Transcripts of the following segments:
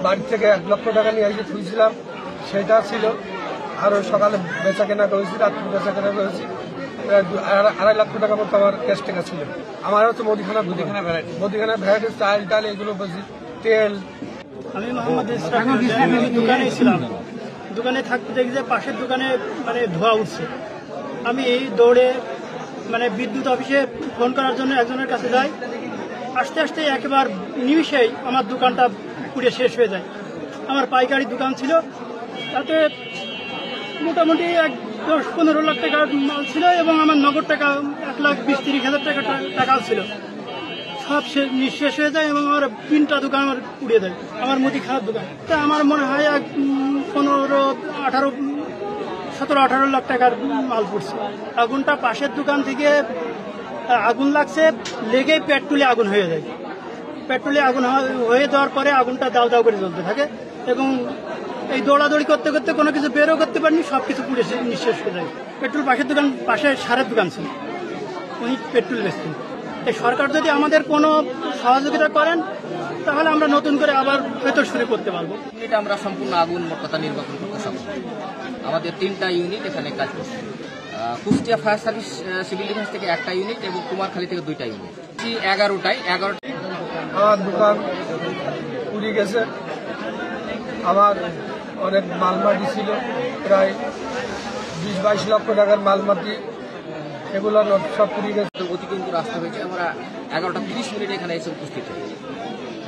বাড়ি থেকে 1 লক্ষ টাকা নিয়ে এসে থুইছিলাম, সেটা ছিল। আরও সকালে বেচা কেনা করেছি, রাত্রি বেচা কেনা করেছি, 2.5 লাখ টাকা মতো আমার ক্যাশ টাকা ছিল। আমার হচ্ছে মুদিখানা ভ্যারাইটি চাল টাল এগুলো বলছি, তেল। আমি মোহাম্মদ দোকানে ছিলাম, দোকানে থাকতে দেখি যে পাশের দোকানে মানে ধোঁয়া উঠছে। আমি এই দৌড়ে মানে বিদ্যুৎ অফিসে ফোন করার জন্য একজনের কাছে যাই। আস্তে আস্তে একেবারে নিমিষেই আমার দোকানটা পুড়ে শেষ হয়ে যায়। আমার পাইকারি দোকান ছিল, তাতে মোটামুটি 10-15 লাখ টাকার মাল ছিল এবং আমার নগদ টাকা 1,20,000-30,000 টাকাও ছিল। সব নিঃশেষ হয়ে যায় এবং আমার 3টা দোকান আমার পুড়িয়ে দেয়, আমার মুদিখানার দোকান। তা আমার মনে হয় 17-18 লাখ টাকার মাল পড়ছে। আগুনটা পাশের দোকান থেকে আগুন লাগছে, লেগেই পেট্রোলে আগুন হয়ে যায়। পেট্রোলে আগুন হয়ে যাওয়ার পরে আগুনটা দাও দাও করে জ্বলতে থাকে এবং এই দৌড়াদৌড়ি করতে করতে কোনো কিছু বেরও করতে পারিনি, সব কিছু পুড়ে নিঃশেষ হয়ে যায়। পেট্রোল পাশের দোকান, পাশে সারের দোকান ছিল, উনি পেট্রোল বেচতেন। এই সরকার যদি আমাদের কোনো সহযোগিতা করেন তাহলে আমরা নতুন করে আবার হয়তো শুরু করতে পারবো। এটা আমরা সম্পূর্ণ আগুন মোটকথা নির্বাপন করতে সক্ষম। আমাদের 3টা ইউনিট এখানে কাজ করছে। Kushtia fire service civil defence থেকে 1টা ইউনিট এবং কুমারখালী থেকে 2টা ইউনিট। 11টায় আমার দোকান পুড়ে গেছে। আমার অনেক মালমাটি ছিল, প্রায় 20-22 লক্ষ টাকার মালমাটি, এগুলো সব পুড়ে গেছে। অতি কিন্তু আসতে হয়েছে। আমরা 11টা 30 এখানে এসে উপস্থিত হই।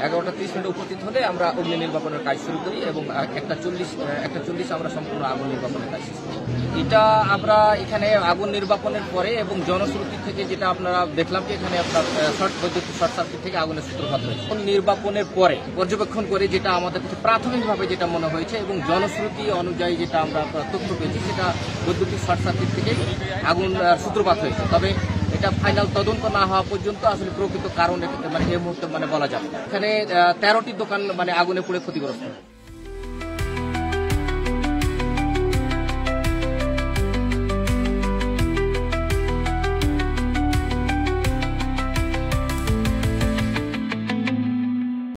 11টা 30 উপস্থিত হলে আমরা অগ্নি নির্বাপনের কাজ শুরু করি এবং 1:40 আমরা সম্পূর্ণ আগুন নির্বাপনের কাজ শেষ করি। এটা আমরা এখানে আগুন নির্বাপনের পরে এবং জনশ্রুতি থেকে যেটা আপনারা দেখলাম যে এখানে আপনার বৈদ্যুতিক শর্ট সার্কিট থেকে আগুনের সূত্রপাত হয়েছে। নির্বাপনের পরে পর্যবেক্ষণ করে যেটা আমাদের কাছে প্রাথমিকভাবে যেটা মনে হয়েছে এবং জনশ্রুতি অনুযায়ী যেটা আমরা তথ্য পেয়েছি, সেটা বৈদ্যুতিক শর্ট সার্কিট থেকে আগুন সূত্রপাত হয়েছে। তবে এটা ফাইনাল তদন্ত না হওয়া পর্যন্ত আসলে প্রকৃত কারণ মানে এই মুহূর্তে মানে বলা যাবে। এখানে 13টি দোকান মানে আগুনে পুড়ে ক্ষতিগ্রস্ত।